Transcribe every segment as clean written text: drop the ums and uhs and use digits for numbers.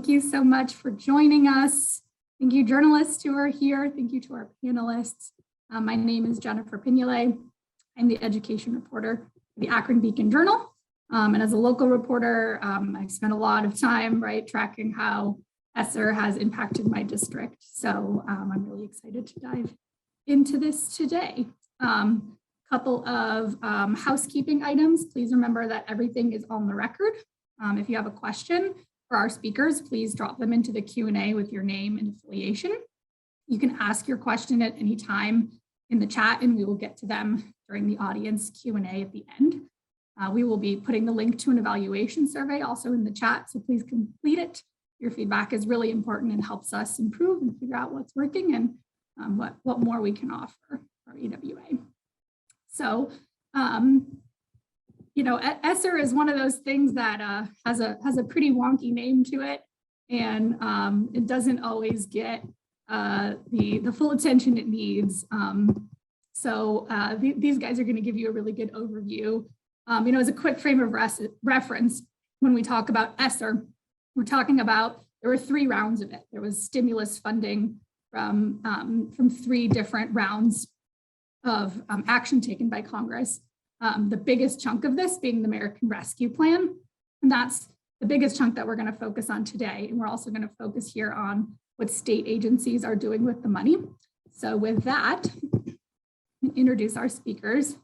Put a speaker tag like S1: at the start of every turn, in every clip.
S1: Thank you so much for joining us. Thank you, journalists who are here. Thank you to our panelists. My name is Jennifer Pignole. I'm the education reporter for the Akron Beacon Journal. And as a local reporter, I spent a lot of time tracking how ESSER has impacted my district. So I'm really excited to dive into this today. Couple of housekeeping items. Please remember that everything is on the record. If you have a question for our speakers, please drop them into the Q&A with your name and affiliation. You can ask your question at any time in the chat and we will get to them during the audience Q&A at the end. We will be putting the link to an evaluation survey also in the chat, so please complete it. Your feedback is really important and helps us improve and figure out what's working and what more we can offer for EWA. So, ESSER is one of those things that has a pretty wonky name to it, and it doesn't always get the full attention it needs. These guys are going to give you a really good overview. As a quick frame of reference, when we talk about ESSER, we're talking about, there were 3 rounds of it. There was stimulus funding from 3 different rounds of action taken by Congress. The biggest chunk of this being the American Rescue Plan. And that's the biggest chunk that we're going to focus on today. And we're also going to focus here on what state agencies are doing with the money. So with that, I'll introduce our speakers.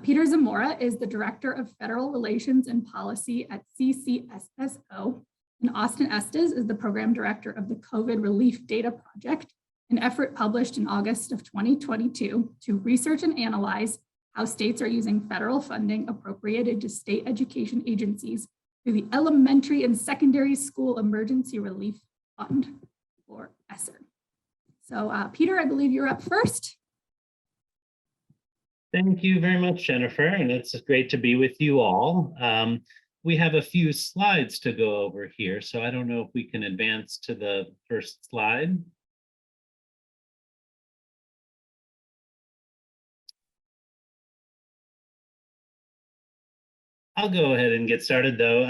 S1: Peter Zamora is the Director of Federal Relations and Policy at CCSSO, and Austin Estes is the Program Director of the COVID Relief Data Project, an effort published in August of 2022 to research and analyze how states are using federal funding appropriated to state education agencies through the Elementary and Secondary School Emergency Relief Fund, or ESSER. So Peter, I believe you're up first.
S2: Thank you very much, Jennifer, and it's great to be with you all. We have a few slides to go over here, so I don't know if we can advance to the first slide. I'll go ahead and get started though.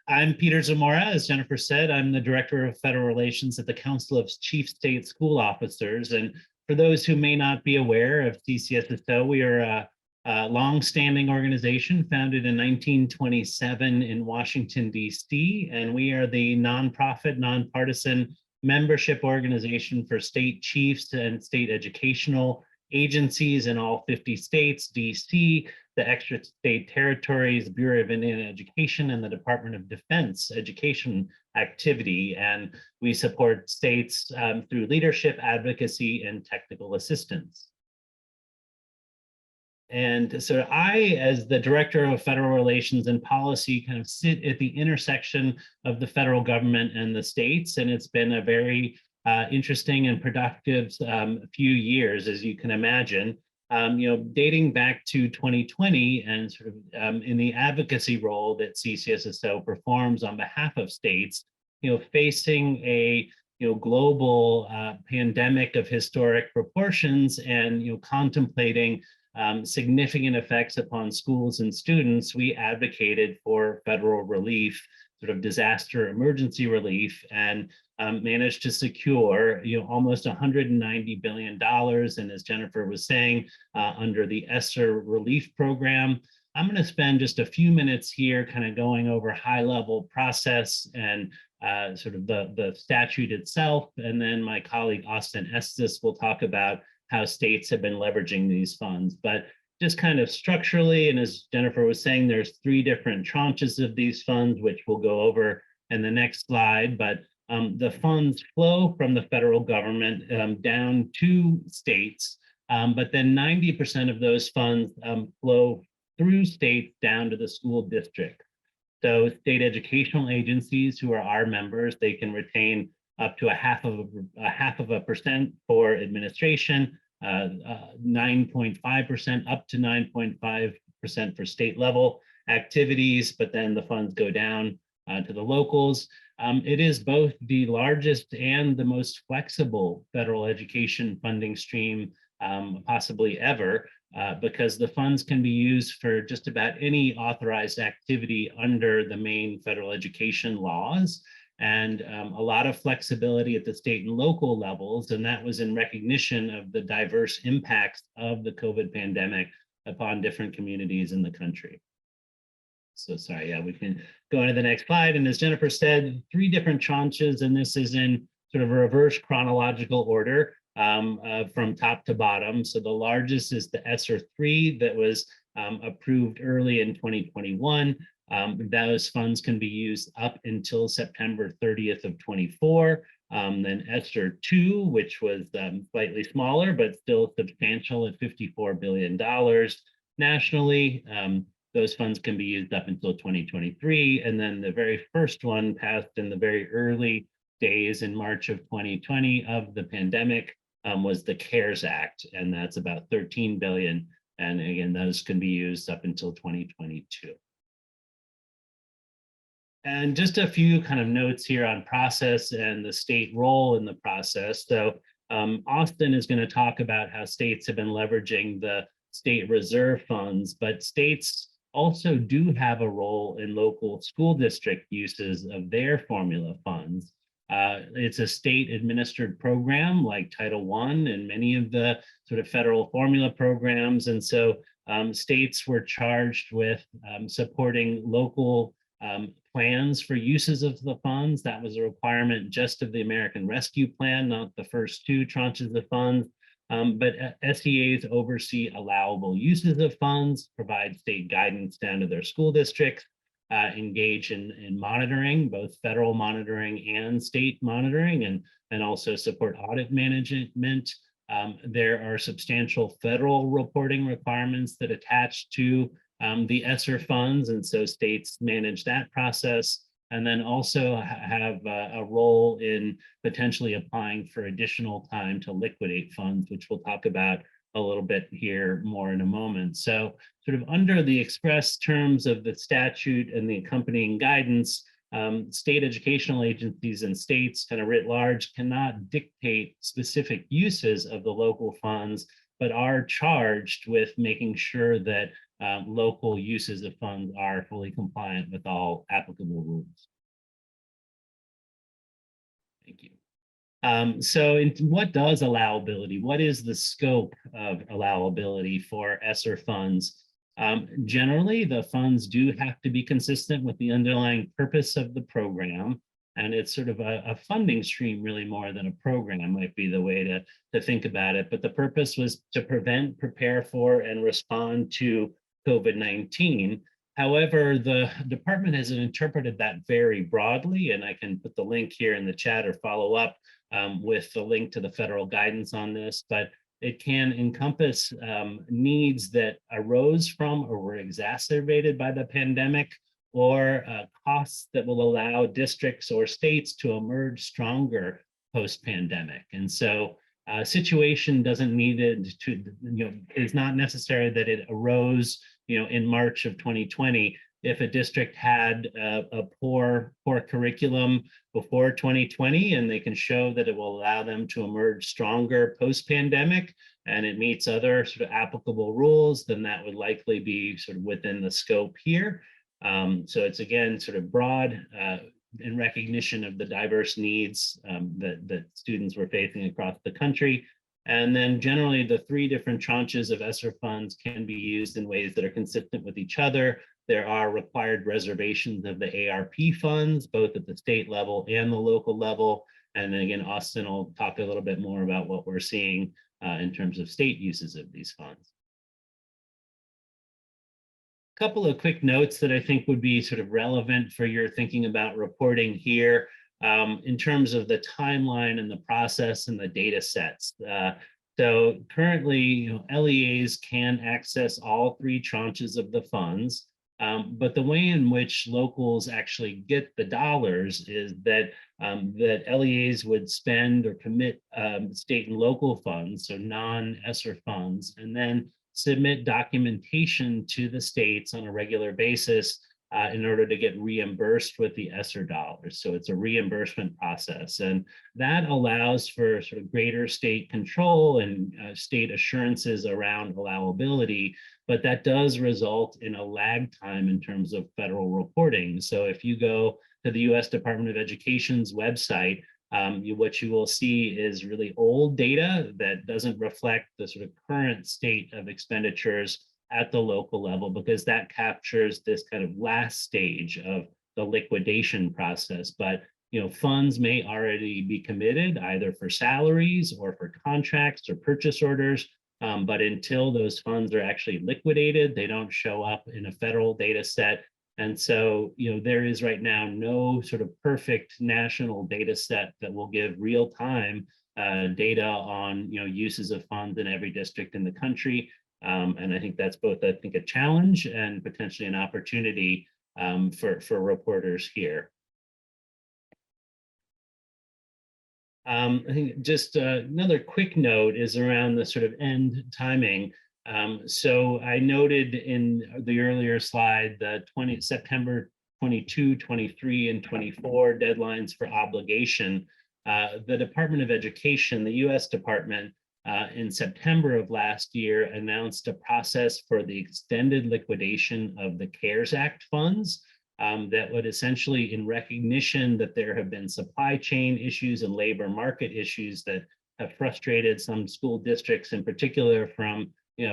S2: I'm Peter Zamora, as Jennifer said. I'm the Director of Federal Relations at the Council of Chief State School Officers. And for those who may not be aware of CCSSO, we are a long-standing organization founded in 1927 in Washington, D.C. And we are the nonprofit, nonpartisan membership organization for state chiefs and state educational agencies in all 50 states, D.C., the extra state territories, Bureau of Indian Education, and the Department of Defense education activity. And we support states through leadership, advocacy, and technical assistance. And so I, as the Director of Federal Relations and Policy, kind of sit at the intersection of the federal government and the states. And it's been a very interesting and productive few years, as you can imagine. Dating back to 2020 and sort of in the advocacy role that CCSSO performs on behalf of states, facing a global pandemic of historic proportions and contemplating significant effects upon schools and students, we advocated for federal relief, sort of disaster emergency relief, and managed to secure almost $190 billion. And as Jennifer was saying, under the ESSER relief program. I'm going to spend just a few minutes here kind of going over high-level process and sort of the statute itself. And then my colleague Austin Estes will talk about how states have been leveraging these funds. But just kind of structurally, and as Jennifer was saying, there's 3 different tranches of these funds, which we'll go over in the next slide. But the funds flow from the federal government down to states, but then 90% of those funds flow through states down to the school district. So state educational agencies who are our members, they can retain up to a half of a percent for administration, 9.5% up to 9.5% for state level activities, but then the funds go down to the locals. It is both the largest and the most flexible federal education funding stream possibly ever, because the funds can be used for just about any authorized activity under the main federal education laws. and a lot of flexibility at the state and local levels. And that was in recognition of the diverse impacts of the COVID pandemic upon different communities in the country. So sorry, yeah, we can go on to the next slide. And as Jennifer said, 3 different tranches, and this is in sort of a reverse chronological order from top to bottom. So the largest is the ESSER 3 that was approved early in 2021. Those funds can be used up until September 30th of 24. Then ESSER 2, which was slightly smaller, but still substantial at $54 billion nationally. Those funds can be used up until 2023. And then the very first one passed in the very early days in March of 2020 of the pandemic was the CARES Act, and that's about 13 billion. And again, those can be used up until 2022. And just a few kind of notes here on process and the state role in the process. So Austin is going to talk about how states have been leveraging the state reserve funds, but states also do have a role in local school district uses of their formula funds. It's a state administered program like Title I and many of the sort of federal formula programs. And so states were charged with supporting local plans for uses of the funds. That was a requirement just of the American Rescue Plan, not the first 2 tranches of funds. But SEAs oversee allowable uses of funds, provide state guidance down to their school districts, engage in monitoring, both federal monitoring and state monitoring, and also support audit management. There are substantial federal reporting requirements that attach to the ESSER funds, and so states manage that process, and then also have a role in potentially applying for additional time to liquidate funds, which we'll talk about a little bit here more in a moment. So sort of under the express terms of the statute and the accompanying guidance, state educational agencies and states kind of writ large cannot dictate specific uses of the local funds, but are charged with making sure that local uses of funds are fully compliant with all applicable rules. Thank you. So what does allowability? What is the scope of allowability for ESSER funds? Generally, the funds do have to be consistent with the underlying purpose of the program. And it's sort of a funding stream really more than a program might be the way to think about it. But the purpose was to prevent, prepare for, and respond to COVID-19. However, the department has interpreted that very broadly, and I can put the link here in the chat or follow up with the link to the federal guidance on this, but it can encompass needs that arose from or were exacerbated by the pandemic, or costs that will allow districts or states to emerge stronger post-pandemic. And so situation doesn't need it to, it's not necessary that it arose, in March of 2020. If a district had a poor curriculum before 2020, and they can show that it will allow them to emerge stronger post-pandemic, and it meets other sort of applicable rules, then that would likely be sort of within the scope here. So it's again sort of broad in recognition of the diverse needs that students were facing across the country. And then generally the 3 different tranches of ESSER funds can be used in ways that are consistent with each other. There are required reservations of the ARP funds, both at the state level and the local level. And then again, Austin will talk a little bit more about what we're seeing in terms of state uses of these funds. A couple of quick notes that I think would be sort of relevant for your thinking about reporting here. In terms of the timeline and the process and the data sets. So currently, LEAs can access all 3 tranches of the funds, but the way in which locals actually get the dollars is that that LEAs would spend or commit state and local funds, so non-ESSER funds, and then submit documentation to the states on a regular basis in order to get reimbursed with the ESSER dollars. So it's a reimbursement process, and that allows for sort of greater state control and state assurances around allowability, but that does result in a lag time in terms of federal reporting. So if you go to the U.S. Department of Education's website, what you will see is really old data that doesn't reflect the sort of current state of expenditures at the local level, because that captures this kind of last stage of the liquidation process. But funds may already be committed either for salaries or for contracts or purchase orders. But until those funds are actually liquidated, they don't show up in a federal data set. And so, there is right now no sort of perfect national data set that will give real-time data on, uses of funds in every district in the country. And I think that's both, a challenge and potentially an opportunity for reporters here. I think just another quick note is around the sort of end timing. So I noted in the earlier slide, the September 22, 23, and 24 deadlines for obligation. The Department of Education, the US Department, in September of last year announced a process for the extended liquidation of the CARES Act funds. That would essentially, in recognition that there have been supply chain issues and labor market issues that have frustrated some school districts in particular from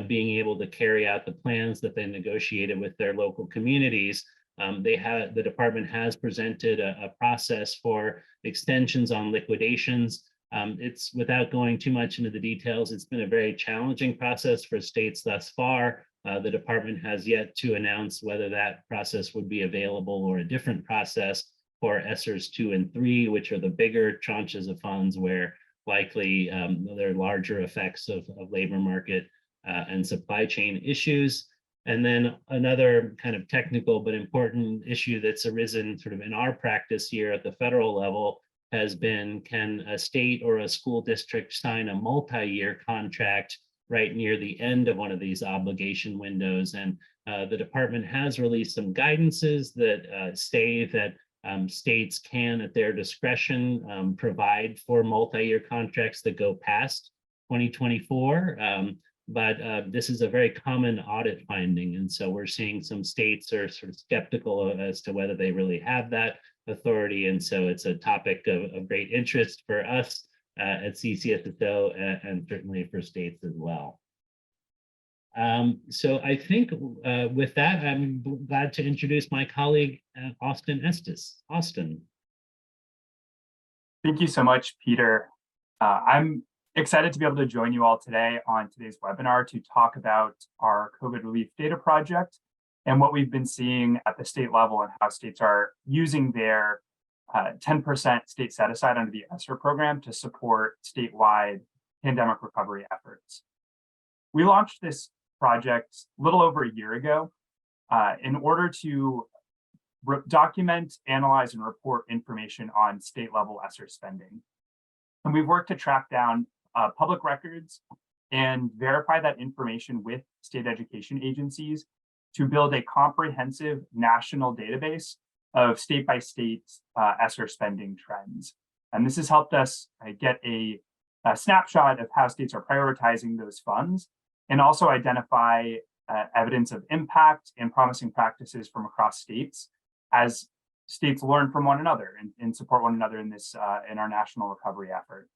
S2: being able to carry out the plans that they negotiated with their local communities. The department has presented a process for extensions on liquidations. It's, without going too much into the details, it's been a very challenging process for states thus far. The department has yet to announce whether that process would be available or a different process for ESSERs 2 and 3, which are the bigger tranches of funds where likely there are larger effects of labor market and supply chain issues. And then another kind of technical but important issue that's arisen sort of in our practice here at the federal level has been, can a state or a school district sign a multi-year contract right near the end of one of these obligation windows? And the department has released some guidances that say that states can, at their discretion, provide for multi-year contracts that go past 2024. But this is a very common audit finding. And so we're seeing some states are sort of skeptical as to whether they really have that authority. And so it's a topic of great interest for us at CCSSO and certainly for states as well. So I think with that, I'm glad to introduce my colleague, Austin Estes. Austin.
S3: Thank you so much, Peter. I'm excited to be able to join you all today on today's webinar to talk about our COVID relief data project and what we've been seeing at the state level and how states are using their 10% state set aside under the ESSER program to support statewide pandemic recovery efforts. We launched this project a little over a year ago in order to document, analyze, and report information on state level ESSER spending. And we've worked to track down public records and verify that information with state education agencies to build a comprehensive national database of state-by-state ESSER spending trends. And this has helped us get a snapshot of how states are prioritizing those funds and also identify evidence of impact and promising practices from across states as states learn from one another and support one another in this in our national recovery effort.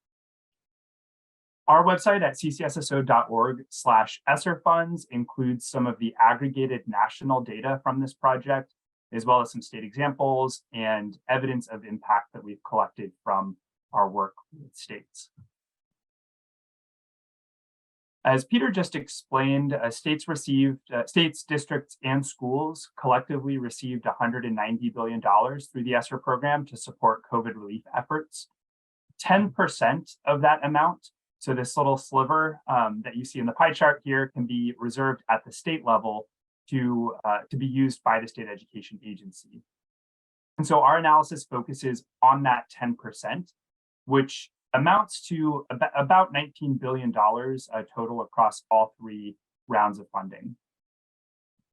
S3: Our website at ccsso.org/ESSER funds includes some of the aggregated national data from this project, as well as some state examples and evidence of impact that we've collected from our work with states. As Peter just explained, states, districts, and schools collectively received $190 billion through the ESSER program to support COVID relief efforts. 10% of that amount, so this little sliver that you see in the pie chart here, can be reserved at the state level to be used by the state education agency. And so our analysis focuses on that 10%, which amounts to about $19 billion total across all three rounds of funding.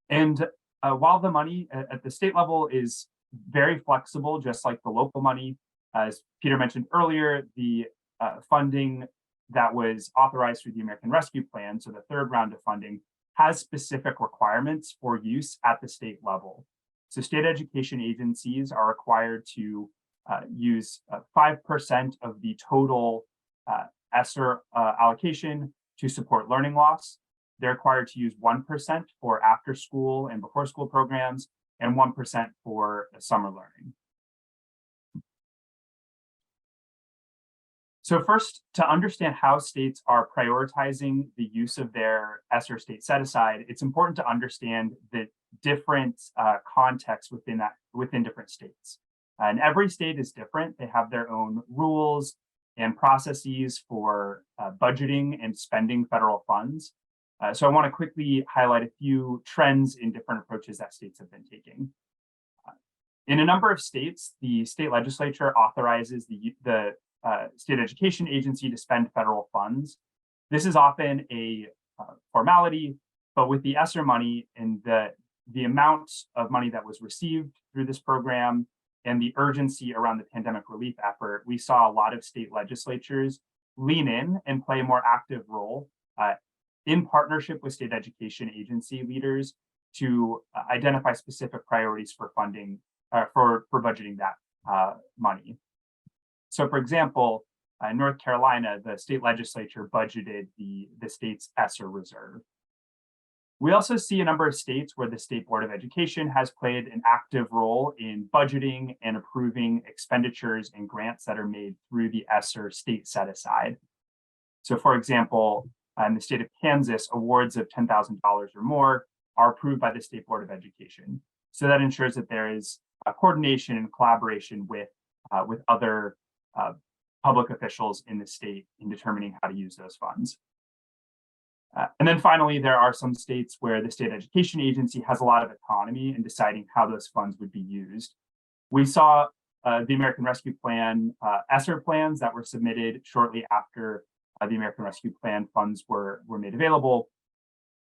S3: And while the money at the state level is very flexible, just like the local money, as Peter mentioned earlier, the funding that was authorized through the American Rescue Plan, so the third round of funding, has specific requirements for use at the state level. So state education agencies are required to use 5% of the total ESSER allocation to support learning loss. They're required to use 1% for after school and before school programs and 1% for summer learning. So first, to understand how states are prioritizing the use of their ESSER state set aside, it's important to understand the different contexts within different states. And every state is different. They have their own rules and processes for budgeting and spending federal funds. So I want to quickly highlight a few trends in different approaches that states have been taking. In a number of states, the state legislature authorizes the state education agency to spend federal funds. This is often a formality, but with the ESSER money and the amount of money that was received through this program and the urgency around the pandemic relief effort, we saw a lot of state legislatures lean in and play a more active role in partnership with state education agency leaders to identify specific priorities for funding, for budgeting that money. So for example, in North Carolina, the state legislature budgeted the state's ESSER reserve. We also see a number of states where the State Board of Education has played an active role in budgeting and approving expenditures and grants that are made through the ESSER state set aside. So for example, in the state of Kansas, awards of $10,000 or more are approved by the State Board of Education. So that ensures that there is coordination and collaboration with other public officials in the state in determining how to use those funds. And then finally, there are some states where the state education agency has a lot of autonomy in deciding how those funds would be used. We saw the American Rescue Plan ESSER plans that were submitted shortly after the American Rescue Plan funds were made available,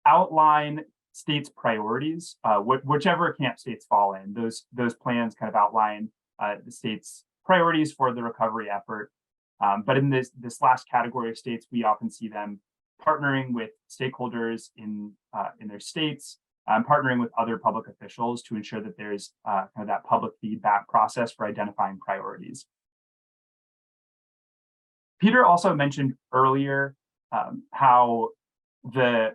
S3: outline states' priorities, whichever camp states fall in. Those plans kind of outline the state's priorities for the recovery effort. But in this last category of states, we often see them partnering with stakeholders in their states, partnering with other public officials to ensure that there's kind of that public feedback process for identifying priorities. Peter also mentioned earlier how the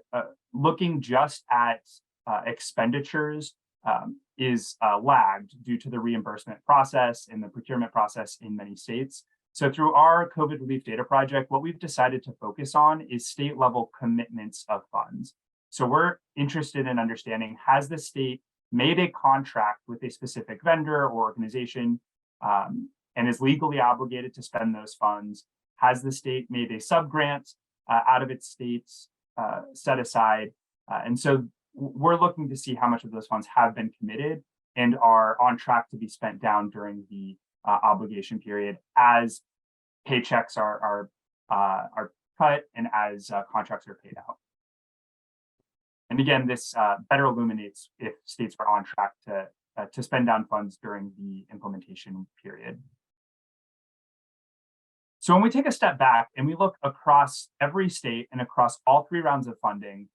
S3: looking just at expenditures is lagged due to the reimbursement process and the procurement process in many states. So through our COVID relief data project, what we've decided to focus on is state level commitments of funds. So we're interested in understanding, has the state made a contract with a specific vendor or organization and is legally obligated to spend those funds? Has the state made a subgrant out of its state's set aside? And so we're looking to see how much of those funds have been committed and are on track to be spent down during the obligation period as paychecks are cut and as contracts are paid out. And again, this better illuminates if states are on track to spend down funds during the implementation period. So when we take a step back and we look across every state and across all three rounds of funding,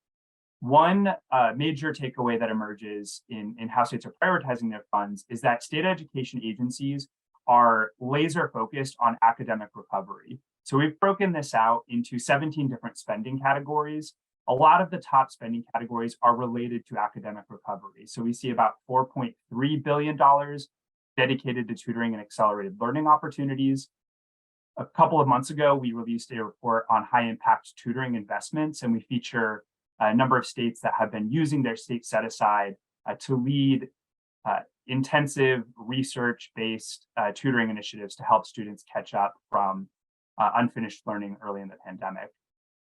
S3: one major takeaway that emerges in how states are prioritizing their funds is that state education agencies are laser focused on academic recovery. So we've broken this out into 17 different spending categories. A lot of the top spending categories are related to academic recovery. So we see about $4.3 billion dedicated to tutoring and accelerated learning opportunities. A couple of months ago, we released a report on high impact tutoring investments, and we feature a number of states that have been using their state set aside to lead intensive research-based tutoring initiatives to help students catch up from unfinished learning early in the pandemic.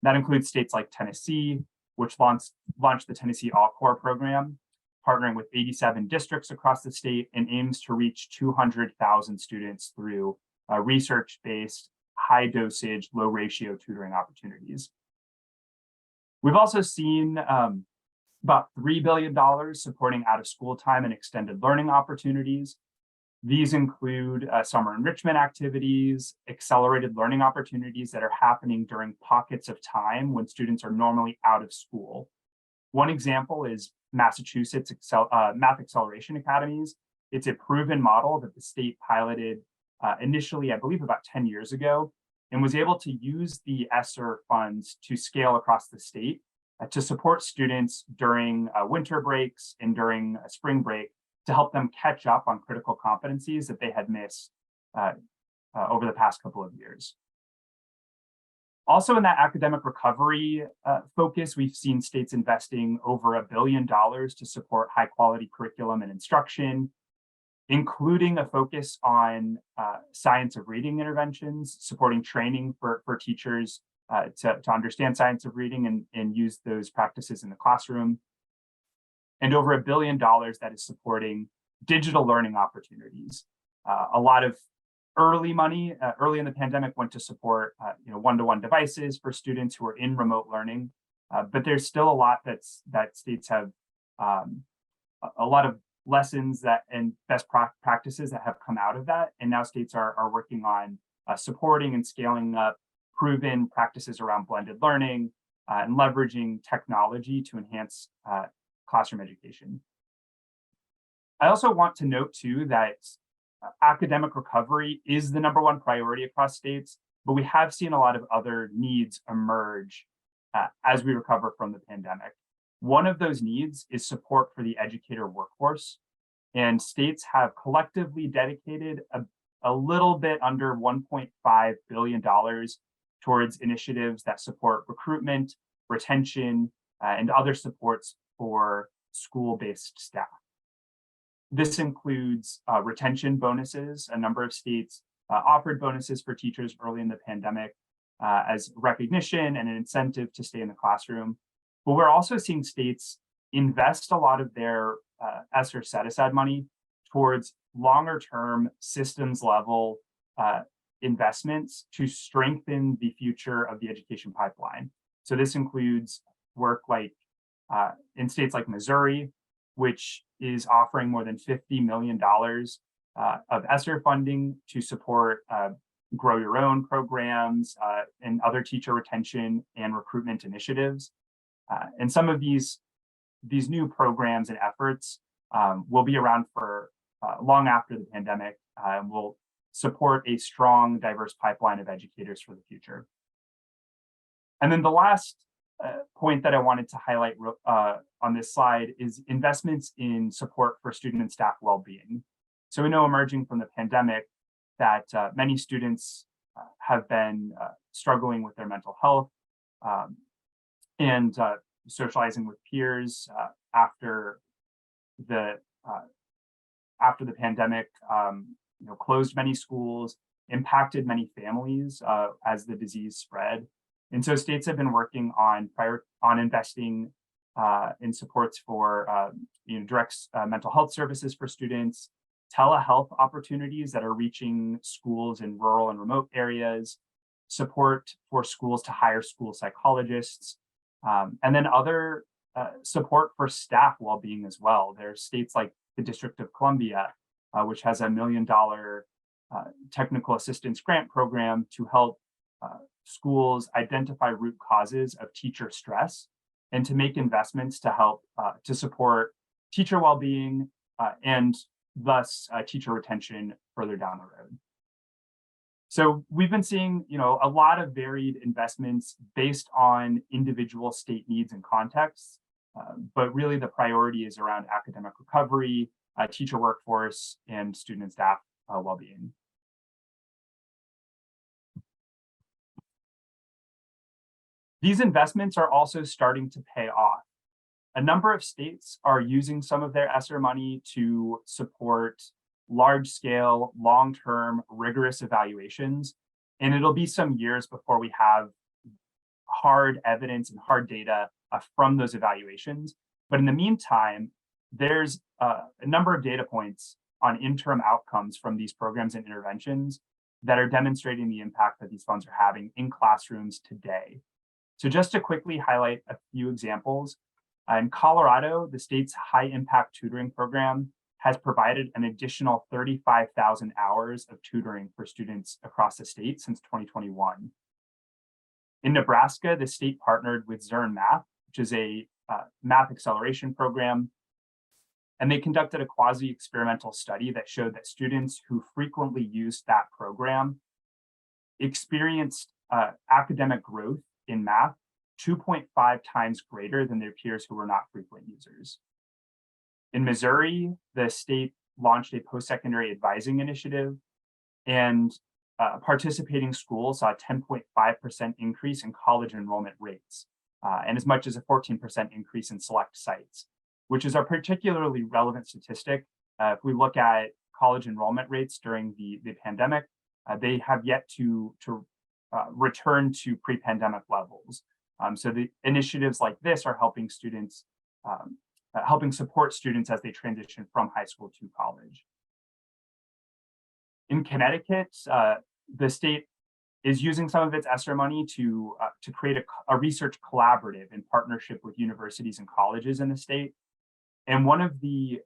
S3: That includes states like Tennessee, which launched the Tennessee All-Core program, partnering with 87 districts across the state and aims to reach 200,000 students through research-based, high-dosage, low-ratio tutoring opportunities. We've also seen about $3 billion supporting out-of-school time and extended learning opportunities. These include summer enrichment activities, accelerated learning opportunities that are happening during pockets of time when students are normally out of school. One example is Massachusetts Math Acceleration Academies. It's a proven model that the state piloted initially, I believe, about 10 years ago, and was able to use the ESSER funds to scale across the state to support students during winter breaks and during a spring break to help them catch up on critical competencies that they had missed over the past couple of years. Also in that academic recovery focus, we've seen states investing over $1 billion to support high quality curriculum and instruction, including a focus on science of reading interventions, supporting training for teachers to understand science of reading and use those practices in the classroom, and over $1 billion that is supporting digital learning opportunities. A lot of early money early in the pandemic went to support one-to-one devices for students who are in remote learning, but there's still a lot that states have a lot of lessons and best practices that have come out of that, and now states are working on supporting and scaling up proven practices around blended learning and leveraging technology to enhance classroom education. I also want to note too that academic recovery is the #1 priority across states, but we have seen a lot of other needs emerge as we recover from the pandemic. One of those needs is support for the educator workforce, and states have collectively dedicated a little bit under $1.5 billion towards initiatives that support recruitment, retention, and other supports for school-based staff. This includes retention bonuses. A number of states offered bonuses for teachers early in the pandemic as recognition and an incentive to stay in the classroom. But we're also seeing states invest a lot of their ESSER set-aside money towards longer-term systems-level investments to strengthen the future of the education pipeline. So this includes work like in states like Missouri, which is offering more than $50 million of ESSER funding to support grow your own programs and other teacher retention and recruitment initiatives. And some of these new programs and efforts will be around for long after the pandemic and will support a strong, diverse pipeline of educators for the future. And then the last point that I wanted to highlight on this slide is investments in support for student and staff well-being. So we know emerging from the pandemic that many students have been struggling with their mental health and socializing with peers after the pandemic closed many schools, impacted many families as the disease spread. And so states have been working on investing in supports for direct mental health services for students, telehealth opportunities that are reaching schools in rural and remote areas, support for schools to hire school psychologists, and then other support for staff well-being as well. There are states like the District of Columbia, which has a $1 million technical assistance grant program to help schools identify root causes of teacher stress and to make investments to help to support teacher well-being and thus teacher retention further down the road. So we've been seeing, a lot of varied investments based on individual state needs and contexts, but really the priority is around academic recovery, teacher workforce, and student and staff well-being. These investments are also starting to pay off. A number of states are using some of their ESSER money to support large-scale, long-term, rigorous evaluations, and it'll be some years before we have hard evidence and hard data from those evaluations. But in the meantime, there's a number of data points on interim outcomes from these programs and interventions that are demonstrating the impact that these funds are having in classrooms today. So just to quickly highlight a few examples, in Colorado, the state's high impact tutoring program has provided an additional 35,000 hours of tutoring for students across the state since 2021. In Nebraska, the state partnered with Zern Math, which is a math acceleration program. And they conducted a quasi-experimental study that showed that students who frequently used that program experienced academic growth in math 2.5 times greater than their peers who were not frequent users. In Missouri, the state launched a post-secondary advising initiative, and participating schools saw a 10.5% increase in college enrollment rates, and as much as a 14% increase in select sites, which is a particularly relevant statistic. If we look at college enrollment rates during the pandemic, they have yet to return to pre-pandemic levels. So the initiatives like this are helping students, helping support students as they transition from high school to college. In Connecticut, the state is using some of its ESSER money to create a research collaborative in partnership with universities and colleges in the state. And one of the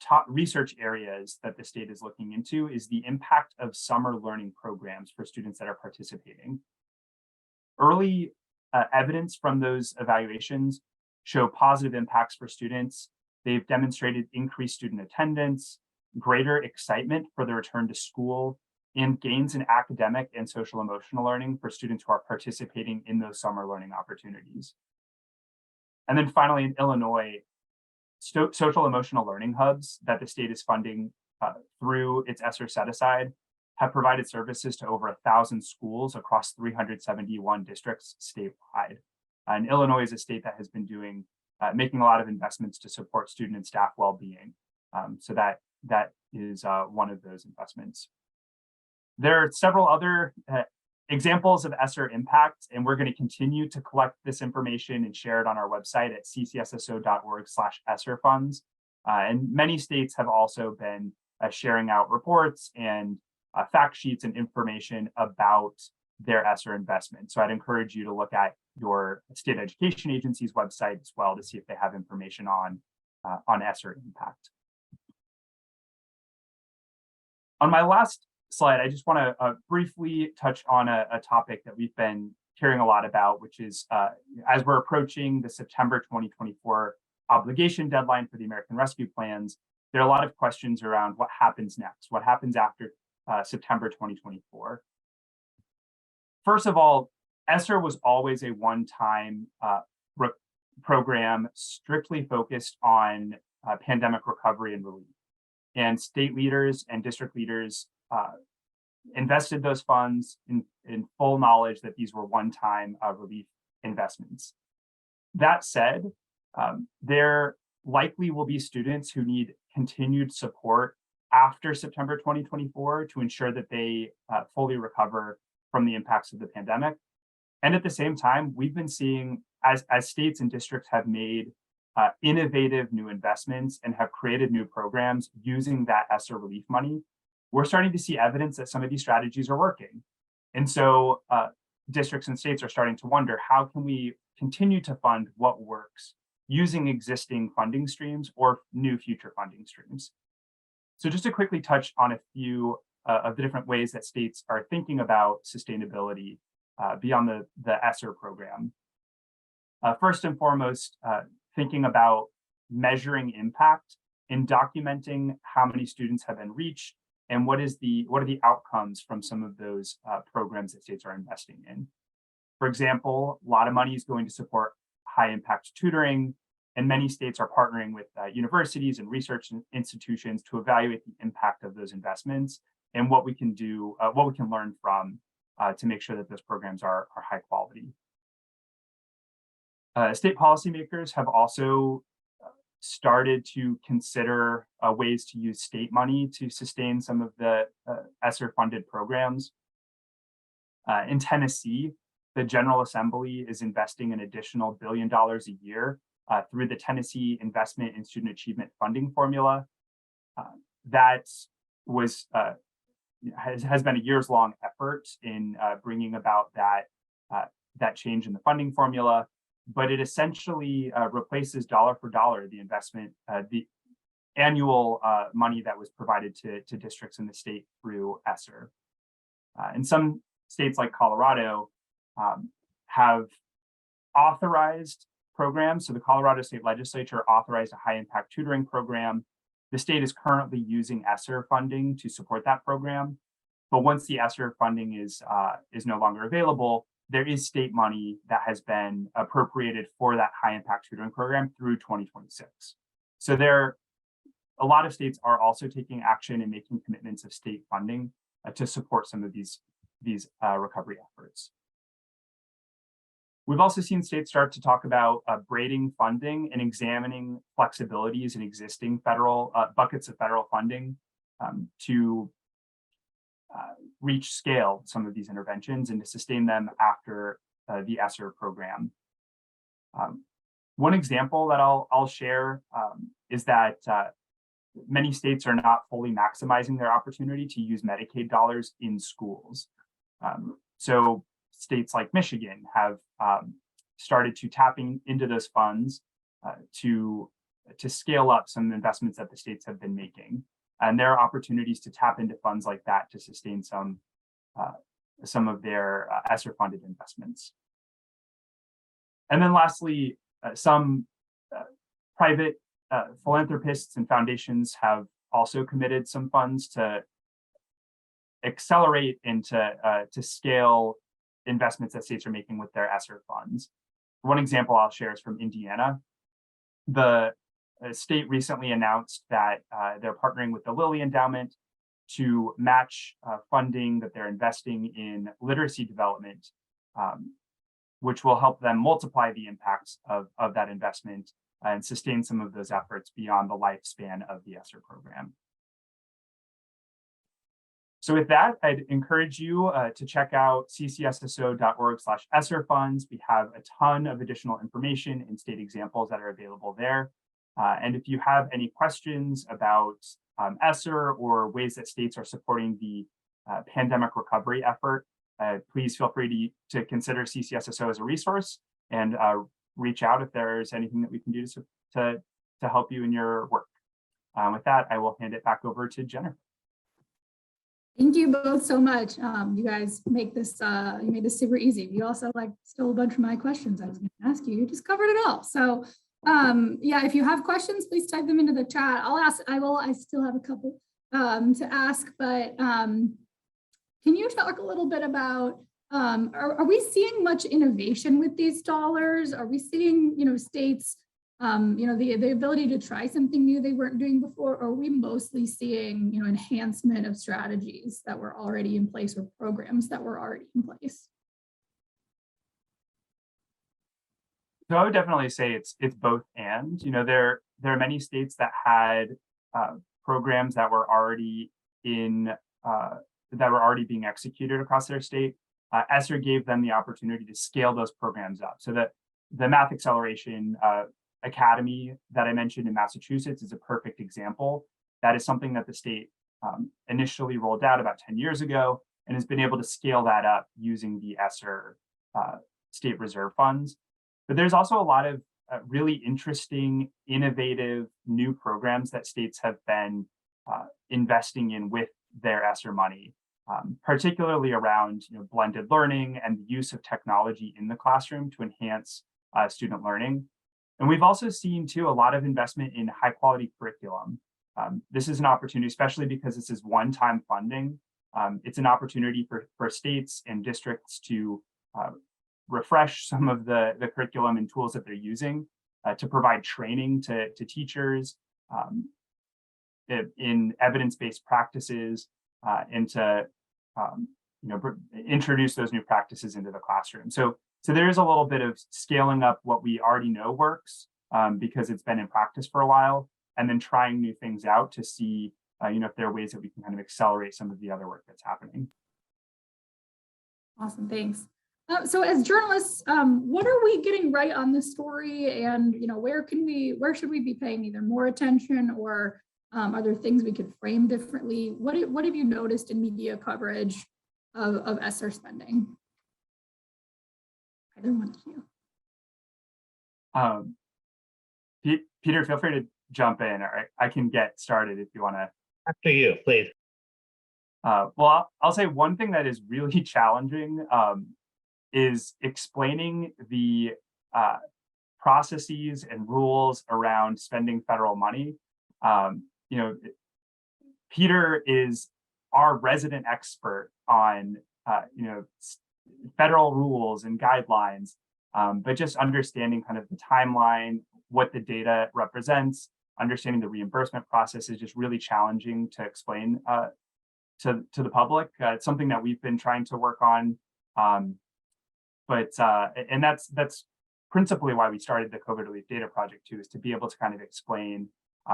S3: top research areas that the state is looking into is the impact of summer learning programs for students that are participating. Early evidence from those evaluations show positive impacts for students. They've demonstrated increased student attendance, greater excitement for the return to school, and gains in academic and social emotional learning for students who are participating in those summer learning opportunities. And then finally, in Illinois, social emotional learning hubs that the state is funding through its ESSER set-aside have provided services to over 1,000 schools across 371 districts statewide. And Illinois is a state that has been making a lot of investments to support student and staff well-being. So that is one of those investments. There are several other examples of ESSER impact, and we're going to continue to collect this information and share it on our website at ccsso.org/ESSER funds. And many states have also been sharing out reports and fact sheets and information about their ESSER investment. So I'd encourage you to look at your state education agency's website as well to see if they have information on ESSER impact. On my last slide, I just want to briefly touch on a topic that we've been hearing a lot about, which is as we're approaching the September 2024 obligation deadline for the American Rescue Plans, there are a lot of questions around what happens next, what happens after September 2024. First of all, ESSER was always a one-time program strictly focused on pandemic recovery and relief. And state leaders and district leaders invested those funds in full knowledge that these were one-time relief investments. That said, there likely will be students who need continued support after September 2024 to ensure that they fully recover from the impacts of the pandemic. And at the same time, we've been seeing as states and districts have made innovative new investments and have created new programs using that ESSER relief money, we're starting to see evidence that some of these strategies are working. And so districts and states are starting to wonder, how can we continue to fund what works using existing funding streams or new future funding streams? So just to quickly touch on a few of the different ways that states are thinking about sustainability beyond the ESSER program. First and foremost, thinking about measuring impact and documenting how many students have been reached and what are the outcomes from some of those programs that states are investing in. For example, a lot of money is going to support high impact tutoring, and many states are partnering with universities and research institutions to evaluate the impact of those investments and what we can do, what we can learn from to make sure that those programs are high quality. State policymakers have also started to consider ways to use state money to sustain some of the ESSER funded programs. In Tennessee, the General Assembly is investing an additional $1 billion a year through the Tennessee Investment in Student Achievement Funding Formula. That was has been a years-long effort in bringing about that change in the funding formula, but it essentially replaces dollar for dollar the investment, the annual money that was provided to districts in the state through ESSER. And some states like Colorado have authorized programs. So the Colorado State Legislature authorized a high impact tutoring program. The state is currently using ESSER funding to support that program. But once the ESSER funding is no longer available, there is state money that has been appropriated for that high impact tutoring program through 2026. So a lot of states are also taking action and making commitments of state funding to support some of these recovery efforts. We've also seen states start to talk about braiding funding and examining flexibilities in existing federal buckets of federal funding to reach scale some of these interventions and to sustain them after the ESSER program. One example that I'll share is that many states are not fully maximizing their opportunity to use Medicaid dollars in schools. So states like Michigan have started to tapping into those funds to scale up some investments that the states have been making. And there are opportunities to tap into funds like that to sustain some of their ESSER funded investments. And then lastly, some private philanthropists and foundations have also committed some funds to accelerate and to scale investments that states are making with their ESSER funds. One example I'll share is from Indiana. The state recently announced that they're partnering with the Lilly Endowment to match funding that they're investing in literacy development, which will help them multiply the impacts of that investment and sustain some of those efforts beyond the lifespan of the ESSER program. So with that, I'd encourage you to check out ccsso.org/ESSER funds. We have a ton of additional information and state examples that are available there. And if you have any questions about ESSER or ways that states are supporting the pandemic recovery effort, please feel free to consider CCSSO as a resource and reach out if there's anything that we can do to help you in your work. With that, I will hand it back over to Jennifer.
S1: Thank you both so much. You guys make this, you made this super easy. You also stole a bunch of my questions I was going to ask you. You just covered it all. So yeah, if you have questions, please type them into the chat. I still have a couple to ask, but can you talk a little bit about, are we seeing much innovation with these dollars? Are we seeing, states, the ability to try something new they weren't doing before? Or are we mostly seeing, enhancement of strategies that were already in place or programs that were already in place?
S3: So I would definitely say it's both and. There are many states that had programs that were already being executed across their state. ESSER gave them the opportunity to scale those programs up. So that the Math Acceleration Academy that I mentioned in Massachusetts is a perfect example. That is something that the state initially rolled out about 10 years ago and has been able to scale that up using the ESSER state reserve funds. But there's also a lot of really interesting, innovative new programs that states have been investing in with their ESSER money, particularly around blended learning and the use of technology in the classroom to enhance student learning. And we've also seen too a lot of investment in high quality curriculum. This is an opportunity, especially because this is one-time funding. It's an opportunity for states and districts to refresh some of the curriculum and tools that they're using to provide training to teachers in evidence-based practices and to introduce those new practices into the classroom. So there is a little bit of scaling up what we already know works because it's been in practice for a while, and then trying new things out to see if there are ways that we can kind of accelerate some of the other work that's happening.
S1: Awesome, thanks. So as journalists, what are we getting right on this story, and where should we be paying either more attention, or are there things we could frame differently? What have you noticed in media coverage of ESSER spending? Either one of
S3: you. Peter, feel free to jump in, or I can get started if you want to.
S2: After you, please.
S3: Well, I'll say one thing that is really challenging is explaining the processes and rules around spending federal money. You know, Peter is our resident expert on you know, federal rules and guidelines, but just understanding kind of the timeline, what the data represents, understanding the reimbursement process is just really challenging to explain to the public. It's something that we've been trying to work on, and that's principally why we started the COVID Relief Data Project too, is to be able to kind of explain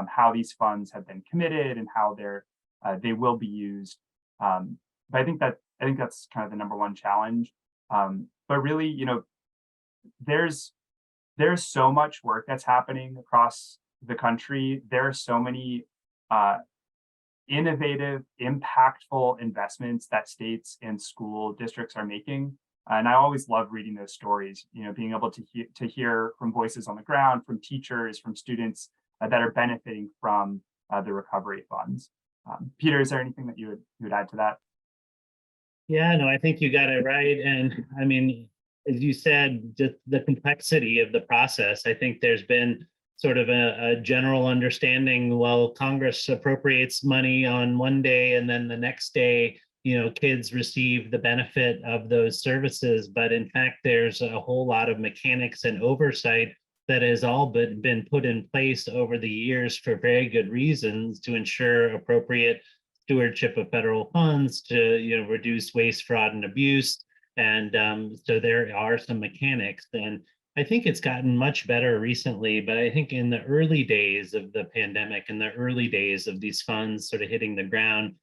S3: how these funds have been committed and how they will be used. But I think that's kind of the number one challenge. But really, you know, there's so much work that's happening across the country. There are so many innovative, impactful investments that states and school districts are making. And I always love reading those stories, you know, being able to hear from voices on the ground, from teachers, from students that are benefiting from the recovery funds. Peter, is there anything that you would add to that?
S2: Yeah, no, I think you got it right. And I mean, as you said, just the complexity of the process, I think there's been sort of a general understanding, well, Congress appropriates money on one day and then the next day, you know, kids receive the benefit of those services. But in fact, there's a whole lot of mechanics and oversight that has all been put in place over the years for very good reasons to ensure appropriate stewardship of federal funds, to, you know, reduce waste, fraud, and abuse. And so there are some mechanics, and I think it's gotten much better recently. But I think in the early days of the pandemic and the early days of these funds sort of hitting the ground,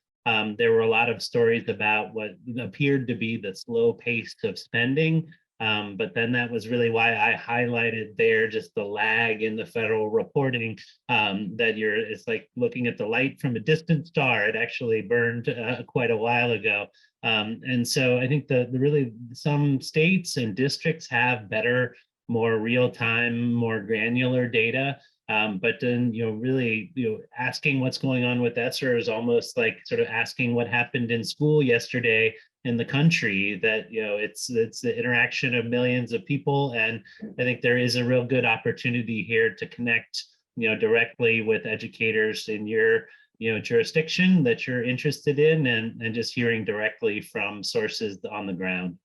S2: there were a lot of stories about what appeared to be the slow pace of spending. But then that was really why I highlighted there just the lag in the federal reporting, that it's like looking at the light from a distant star. It actually burned quite a while ago. And so I think the really some states and districts have better, more real-time, more granular data. But then, you know, really, you know, asking what's going on with ESSER is almost like sort of asking what happened in school yesterday in the country. That, you know, it's the interaction of millions of people, and I think there is a real good opportunity here to connect, you know, directly with educators in your, you know, jurisdiction that you're interested in, and just hearing directly from sources on the ground.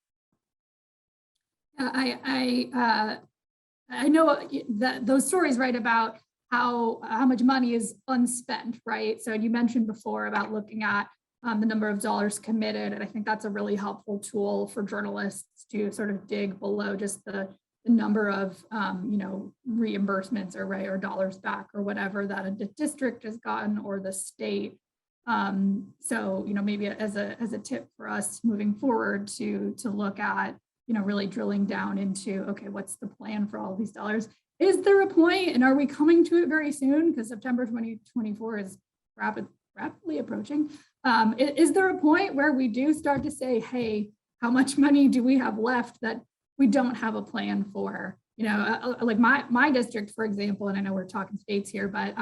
S1: I know that those stories, right, about how much money is unspent, right? So you mentioned before about looking at the number of dollars committed, and I think that's a really helpful tool for journalists to sort of dig below just the number of you know, reimbursements or dollars back or whatever that a district has gotten, or the state. So, you know, maybe as a tip for us moving forward to look at, you know, really drilling down into, okay, what's the plan for all these dollars? Is there a point, and are we coming to it very soon? Because September 2024 is rapidly approaching. Is there a point where we do start to say, hey, how much money do we have left that we don't have a plan for? You know, like my district, for example, and I know we're talking states here, but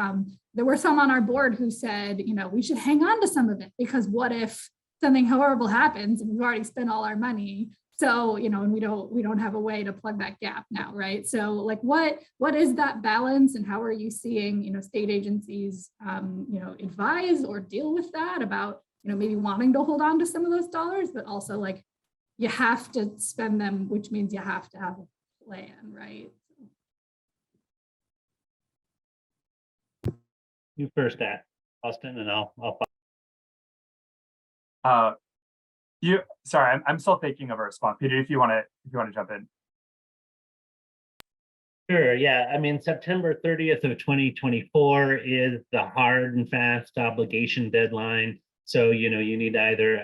S1: there were some on our board who said, you know, we should hang on to some of it, because what if something horrible happens and we've already spent all our money? So, you know, and we don't have a way to plug that gap now, right? So like what is that balance, and how are you seeing, you know, state agencies, you know, advise or deal with that, about, you know, maybe wanting to hold on to some of those dollars, but also like you have to spend them, which means you have to have a plan, right?
S2: You first, Austin, and I'll
S3: Sorry, I'm still thinking of a response. Peter, if you want to jump in.
S2: Sure. Yeah. I mean, September 30th of 2024 is the hard and fast obligation deadline. So, you know, you need to either,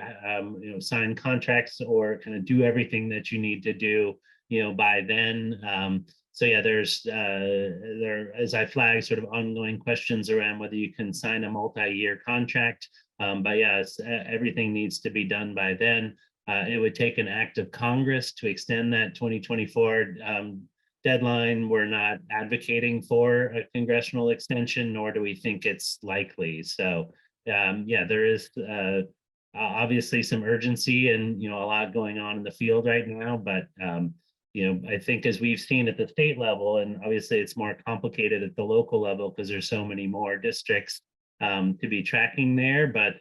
S2: you know, sign contracts or kind of do everything that you need to do, you know, by then. So yeah, there, as I flagged, sort of ongoing questions around whether you can sign a multi-year contract. But yeah, everything needs to be done by then. It would take an act of Congress to extend that 2024 deadline. We're not advocating for a congressional extension, nor do we think it's likely. So yeah, there is obviously some urgency and, you know, a lot going on in the field right now, but I think as we've seen at the state level, and obviously it's more complicated at the local level because there's so many more districts to be tracking there, but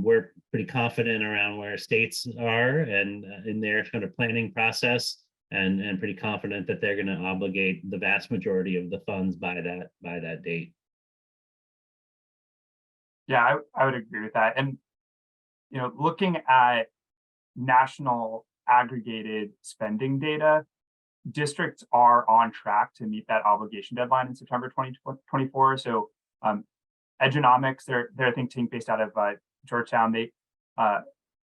S2: we're pretty confident around where states are and in their kind of planning process, and pretty confident that they're going to obligate the vast majority of the funds by that date.
S3: Yeah, I would agree with that. And looking at national aggregated spending data, districts are on track to meet that obligation deadline in September 2024. So Edgeonomics, they're a think tank based out of Georgetown. They a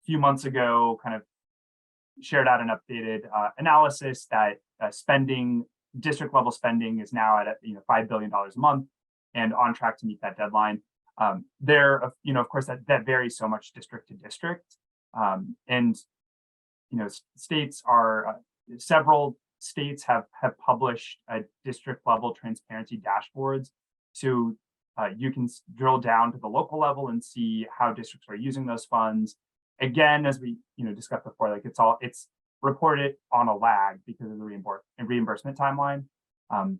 S3: few months ago kind of shared out an updated analysis that district level spending is now at $5 billion a month and on track to meet that deadline. Of course, that varies so much district to district, and states are several states have published district level transparency dashboards, so you can drill down to the local level and see how districts are using those funds. Again, as we discussed before, like it's reported on a lag because of the reimbursement timeline,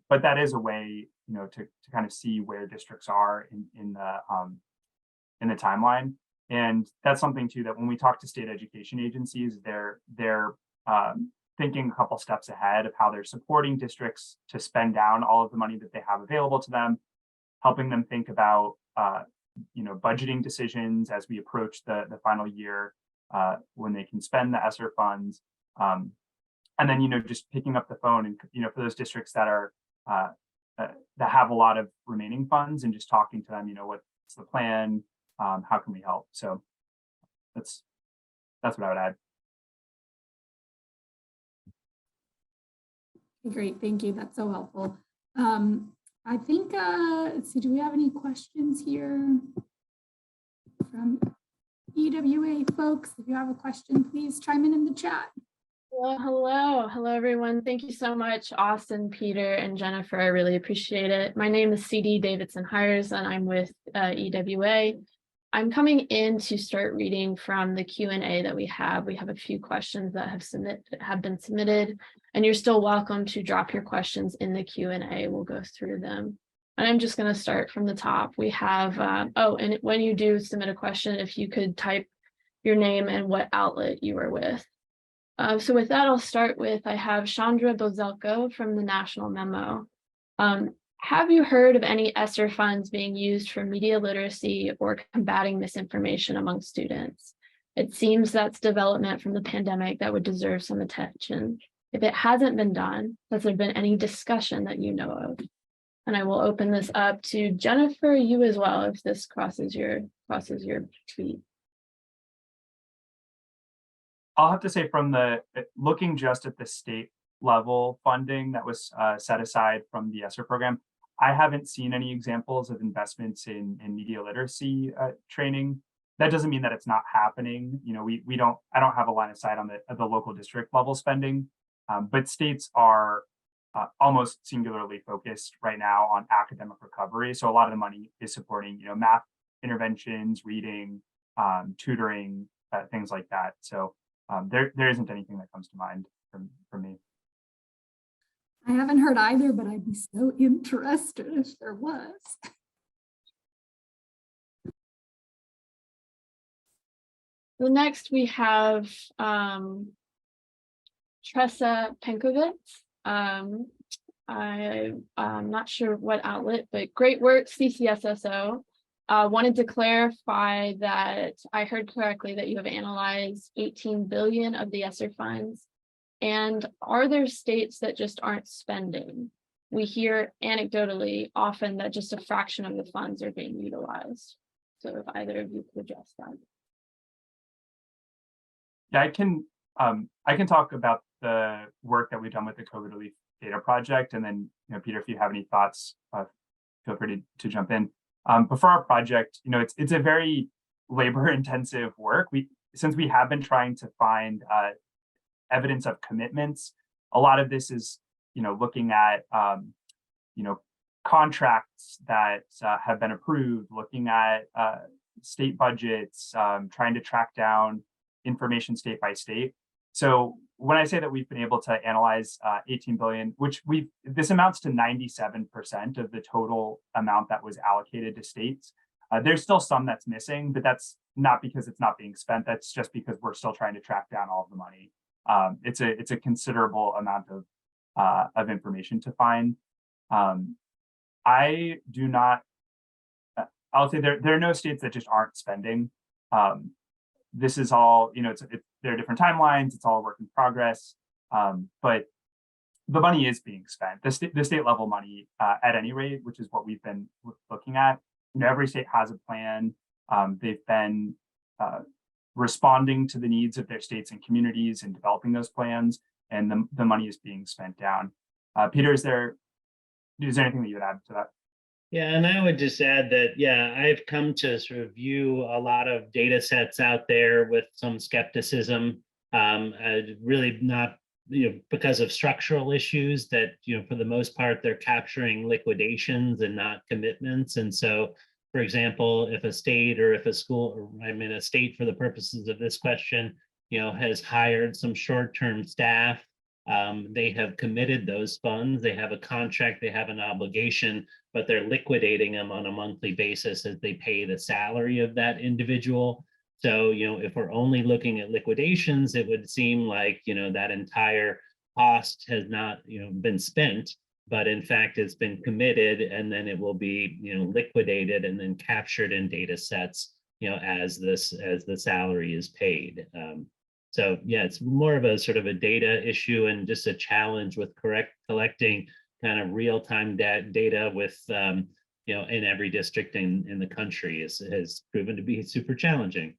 S3: but that is a way to kind of see where districts are in the timeline. And that's something too that when we talk to state education agencies, they're thinking a couple steps ahead of how they're supporting districts to spend down all of the money that they have available to them, helping them think about budgeting decisions as we approach the final year when they can spend the ESSER funds, and then just picking up the phone and for those districts that are that have a lot of remaining funds and just talking to them, what's the plan, how can we help? So that's what I would add.
S1: Great, thank you. That's so helpful. I think, let's see, do we have any questions here from EWA folks? If you have a question, please chime in the chat.
S4: Hello, everyone. Thank you so much, Austin, Peter, and Jennifer. I really appreciate it. My name is CD Davidson Hires, and I'm with EWA. I'm coming in to start reading from the Q&A that we have. We have a few questions that have been submitted, and you're still welcome to drop your questions in the Q&A. We'll go through them. And I'm just going to start from the top. We have, and when you do submit a question, if you could type your name and what outlet you are with. So with that, I'll start with, I have Chandra Bozelko from the National Memo. Have you heard of any ESSER funds being used for media literacy or combating misinformation among students? It seems that's development from the pandemic that would deserve some attention. If it hasn't been done, has there been any discussion that you know of? And I will open this up to Jennifer, you as well, if this crosses your tweet.
S3: I'll have to say from looking just at the state level funding that was set aside from the ESSER program, I haven't seen any examples of investments in media literacy training. That doesn't mean that it's not happening. I don't have a line of sight on the local district level spending, but states are almost singularly focused right now on academic recovery. So a lot of the money is supporting, math interventions, reading, tutoring, things like that. So there isn't anything that comes to mind for me.
S1: I haven't heard either, but I'd be so interested if there was.
S4: The next we have Tressa Penkovitz. I'm not sure what outlet, but great work, CCSSO. Wanted to clarify that I heard correctly that you have analyzed 18 billion of the ESSER funds. And are there states that just aren't spending? We hear anecdotally often that just a fraction of the funds are being utilized. So if either of you could address that.
S3: Yeah, I can talk about the work that we've done with the COVID relief data project, and then Peter, if you have any thoughts, feel free to jump in. But for our project, it's a very labor-intensive work. Since we have been trying to find evidence of commitments, a lot of this is looking at contracts that have been approved, looking at state budgets, trying to track down information state by state. So when I say that we've been able to analyze 18 billion, which this amounts to 97% of the total amount that was allocated to states. There's still some that's missing, but that's not because it's not being spent. That's just because we're still trying to track down all of the money. It's a considerable amount of information to find. I do not. I'll say there are no states that just aren't spending. This is all, there are different timelines. It's all a work in progress, but the money is being spent. The state level money, at any rate, which is what we've been looking at. Every state has a plan. They've been responding to the needs of their states and communities and developing those plans, and the money is being spent down. Peter, is there anything that you would add to that?
S2: Yeah, and I would just add that, yeah, I've come to sort of view a lot of data sets out there with some skepticism, really not, because of structural issues that, for the most part, they're capturing liquidations and not commitments. And so, for example, if a state or if a school, or I mean, a state for the purposes of this question, has hired some short-term staff, they have committed those funds, they have a contract, they have an obligation, but they're liquidating them on a monthly basis as they pay the salary of that individual. So, if we're only looking at liquidations, it would seem like, that entire cost has not, been spent, but in fact, it's been committed, and then it will be, liquidated and then captured in data sets, as the salary is paid. So yeah, it's more of a sort of a data issue and just a challenge with collecting kind of real-time data with, in every district in the country has proven to be super challenging.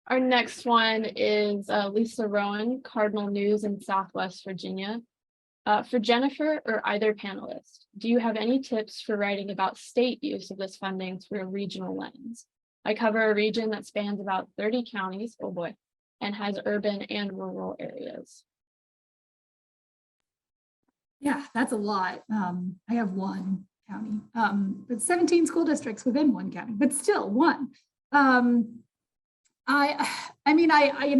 S4: Our next one is Lisa Rowan, Cardinal News in Southwest Virginia. For Jennifer or either panelist, do you have any tips for writing about state use of this funding through a regional lens? I cover a region that spans about 30 counties, oh boy, and has urban and rural areas.
S1: Yeah, that's a lot. I have one county, but 17 school districts within one county, but still one.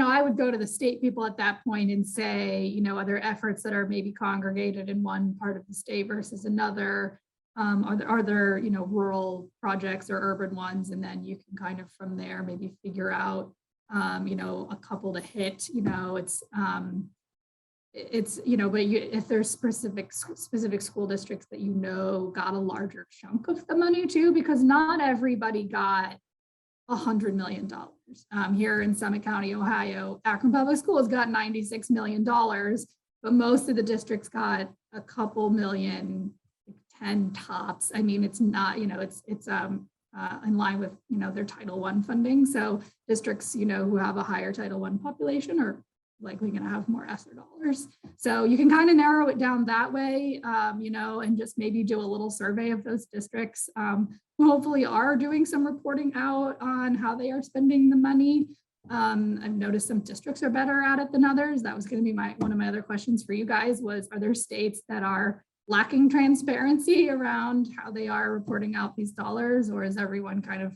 S1: I would go to the state people at that point and say, are there efforts that are maybe congregated in one part of the state versus another? Are there rural projects or urban ones? And then you can kind of from there maybe figure out, a couple to hit. But if there's specific school districts that got a larger chunk of the money too, because not everybody got $100 million. Here in Summit County, Ohio, Akron Public Schools got $96 million, but most of the districts got a couple million, 10 tops. I mean, it's not, it's in line with, their Title I funding. So districts, who have a higher Title I population are likely going to have more ESSER dollars. So you can kind of narrow it down that way, and just maybe do a little survey of those districts who hopefully are doing some reporting out on how they are spending the money. I've noticed some districts are better at it than others. That was going to be one of my other questions for you guys was, are there states that are lacking transparency around how they are reporting out these dollars, or is everyone kind of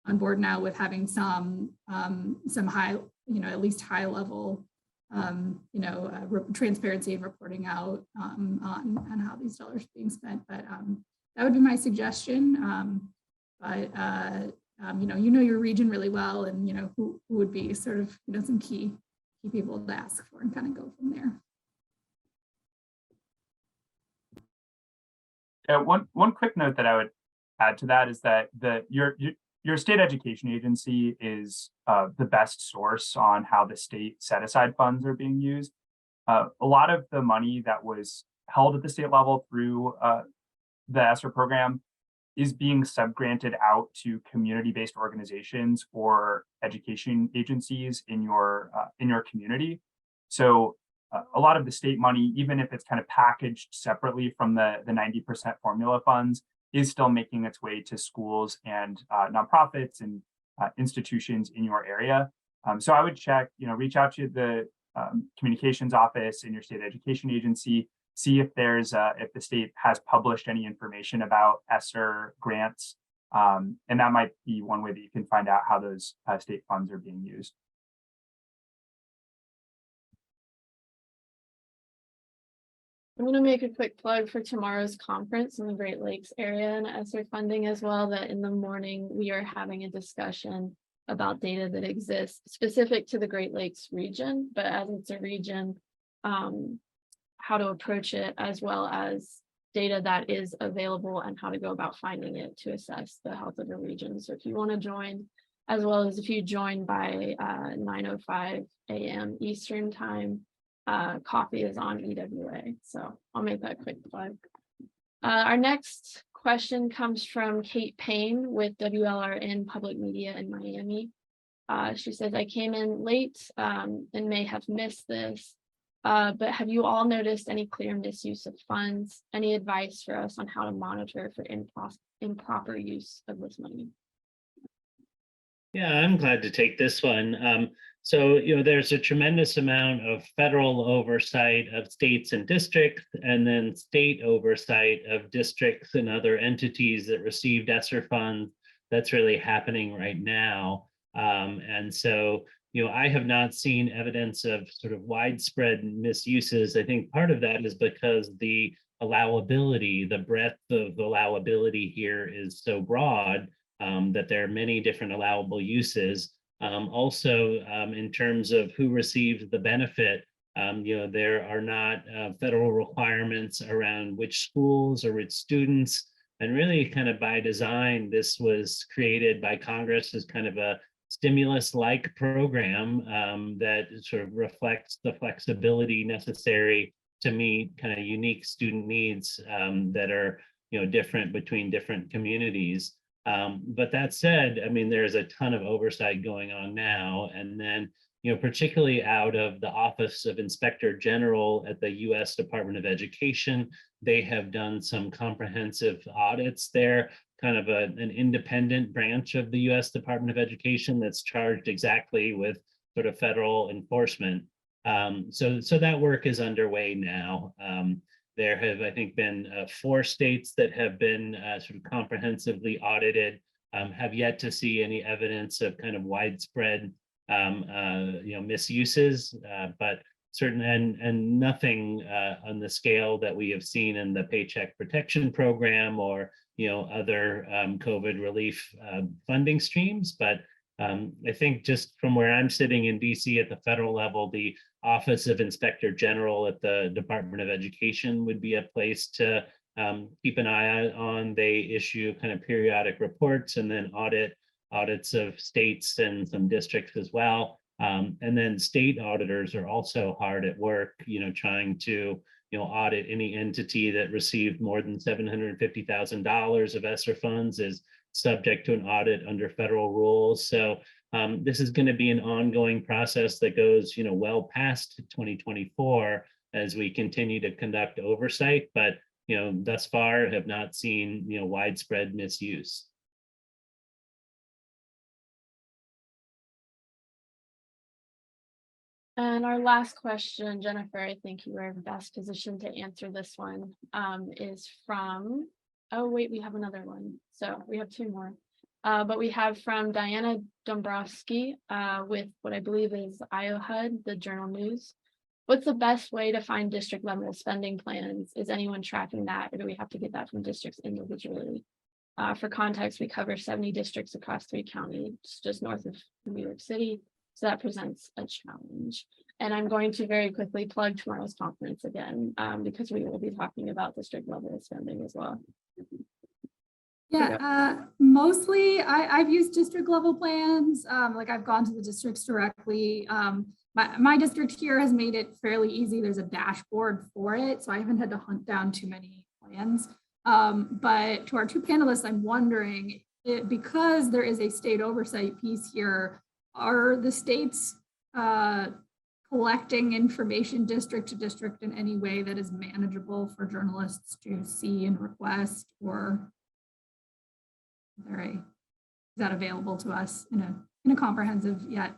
S1: on board now with having some high, at least high level transparency and reporting out on how these dollars are being spent? But that would be my suggestion. Your region really well, and who would be sort of some key people to ask for, and kind of go from there.
S3: Yeah, one quick note that I would add to that is that your state education agency is the best source on how the state set aside funds are being used. A lot of the money that was held at the state level through the ESSER program is being subgranted out to community-based organizations or education agencies in your community. So a lot of the state money, even if it's kind of packaged separately from the 90% formula funds, is still making its way to schools and nonprofits and institutions in your area. So I would check, reach out to the communications office in your state education agency, see if there's if the state has published any information about ESSER grants And that might be one way that you can find out how those state funds are being used.
S4: I'm going to make a quick plug for tomorrow's conference in the Great Lakes area and ESSER funding as well, that in the morning we are having a discussion about data that exists specific to the Great Lakes region, but as it's a region, how to approach it, as well as data that is available and how to go about finding it to assess the health of the region. So if you want to join, as well as if you join by 9:05 a.m. Eastern time, coffee is on EWA. So I'll make that quick plug. Our next question comes from Kate Payne with WLRN Public Media in Miami. She says, I came in late and may have missed this, but have you all noticed any clear misuse of funds? Any advice for us on how to monitor for improper use of this money?
S2: Yeah, I'm glad to take this one. So, there's a tremendous amount of federal oversight of states and districts, and then state oversight of districts and other entities that received ESSER funds. That's really happening right now. And so, I have not seen evidence of sort of widespread misuses. I think part of that is because the allowability, the breadth of allowability here is so broad that there are many different allowable uses. Also, in terms of who receives the benefit, there are not federal requirements around which schools or which students, and really kind of by design, this was created by Congress as kind of a stimulus-like program that sort of reflects the flexibility necessary to meet kind of unique student needs that are, different between different communities. But that said, I mean, there's a ton of oversight going on now. And then, particularly out of the Office of Inspector General at the US Department of Education, they have done some comprehensive audits there, kind of an independent branch of the US Department of Education that's charged exactly with sort of federal enforcement. So that work is underway now. There have, I think, been 4 states that have been sort of comprehensively audited, have yet to see any evidence of kind of widespread, misuses, but certain and nothing on the scale that we have seen in the Paycheck Protection Program or, other COVID relief funding streams. But I think just from where I'm sitting in DC at the federal level, the Office of Inspector General at the Department of Education would be a place to keep an eye on. They issue kind of periodic reports and then audits of states and some districts as well. And then state auditors are also hard at work, trying to audit any entity that received more than $750,000 of ESSER funds is subject to an audit under federal rules. So this is going to be an ongoing process that goes, well past 2024 as we continue to conduct oversight, but, thus far have not seen, widespread misuse.
S4: And our last question, Jennifer, I think you are best positioned to answer this one, is from, oh, wait, we have another one. So we have 2 more. But we have from Diana Dombrowski with what I believe is IOHUD, the Journal News. What's the best way to find district level spending plans? Is anyone tracking that, or do we have to get that from districts individually? For context, we cover 70 districts across 3 counties, just north of New York City. So that presents a challenge. And I'm going to very quickly plug tomorrow's conference again, because we will be talking about district level spending as well.
S1: Yeah, mostly I've used district level plans. Like I've gone to the districts directly. My district here has made it fairly easy. There's a dashboard for it, so I haven't had to hunt down too many plans. But to our 2 panelists, I'm wondering, because there is a state oversight piece here, are the states collecting information district to district in any way that is manageable for journalists to see and request, or is that available to us in a comprehensive yet?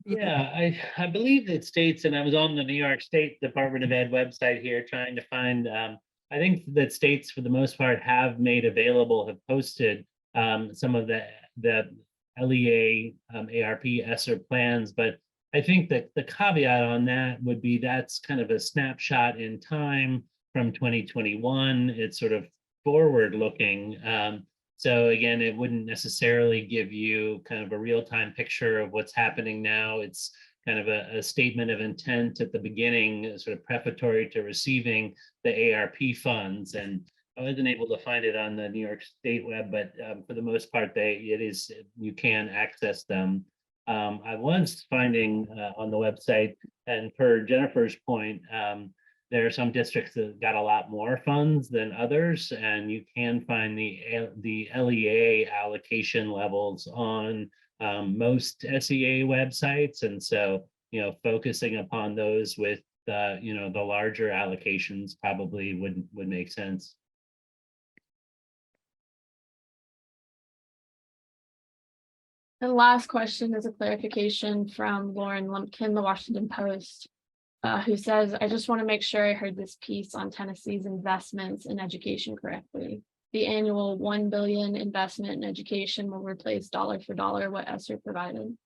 S2: Yeah, I believe that states, and I was on the New York State Department of Ed website here trying to find, I think that states for the most part have made available, have posted some of the LEA, ARP, ESSER plans, but I think that the caveat on that would be that's kind of a snapshot in time from 2021. It's sort of forward looking. So again, it wouldn't necessarily give you kind of a real-time picture of what's happening now. It's kind of a statement of intent at the beginning, sort of prefatory to receiving the ARP funds. And I wasn't able to find it on the New York State web, but for the most part, you can access them. I was finding on the website, and per Jennifer's point, there are some districts that got a lot more funds than others, and you can find the LEA allocation levels on most SEA websites. And so, focusing upon those with the larger allocations probably would make sense.
S4: The last question is a clarification from Lauren Lumpkin, the Washington Post, who says, I just want to make sure I heard this piece on Tennessee's investments in education correctly. The annual $1 billion investment in education will replace dollar for dollar what ESSER provided.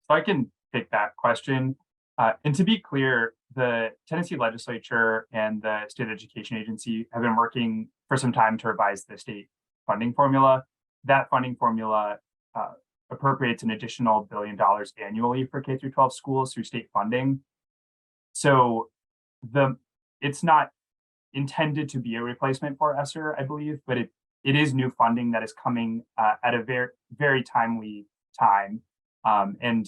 S3: So I can take that question. And to be clear, the Tennessee legislature and the state education agency have been working for some time to revise the state funding formula. That funding formula appropriates an additional $1 billion annually for K-12 schools through state funding. So it's not intended to be a replacement for ESSER, I believe, but it is new funding that is coming at a very, very timely time. And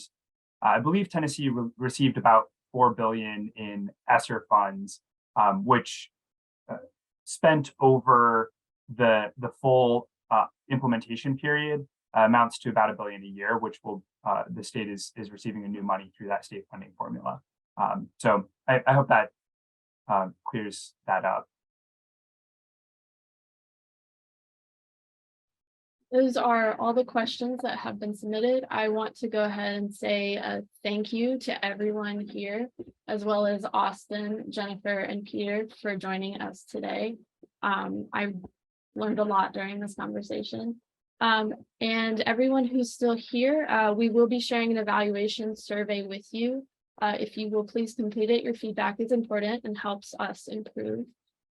S3: I believe Tennessee received about $4 billion in ESSER funds, which spent over the full implementation period amounts to about $1 billion a year, which will the state is receiving the new money through that state funding formula. So I hope that clears that up.
S4: Those are all the questions that have been submitted. I want to go ahead and say thank you to everyone here, as well as Austin, Jennifer, and Peter for joining us today. I've learned a lot during this conversation. And everyone who's still here, we will be sharing an evaluation survey with you. If you will please complete it, your feedback is important and helps us improve.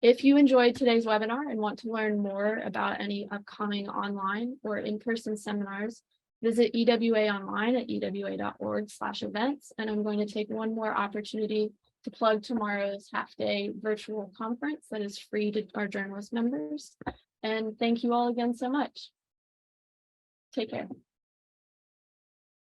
S4: If you enjoyed today's webinar and want to learn more about any upcoming online or in-person seminars, visit EWA online at ewa.org/events. And I'm going to take one more opportunity to plug tomorrow's half-day virtual conference that is free to our journalist members. And thank you all again so much. Take care.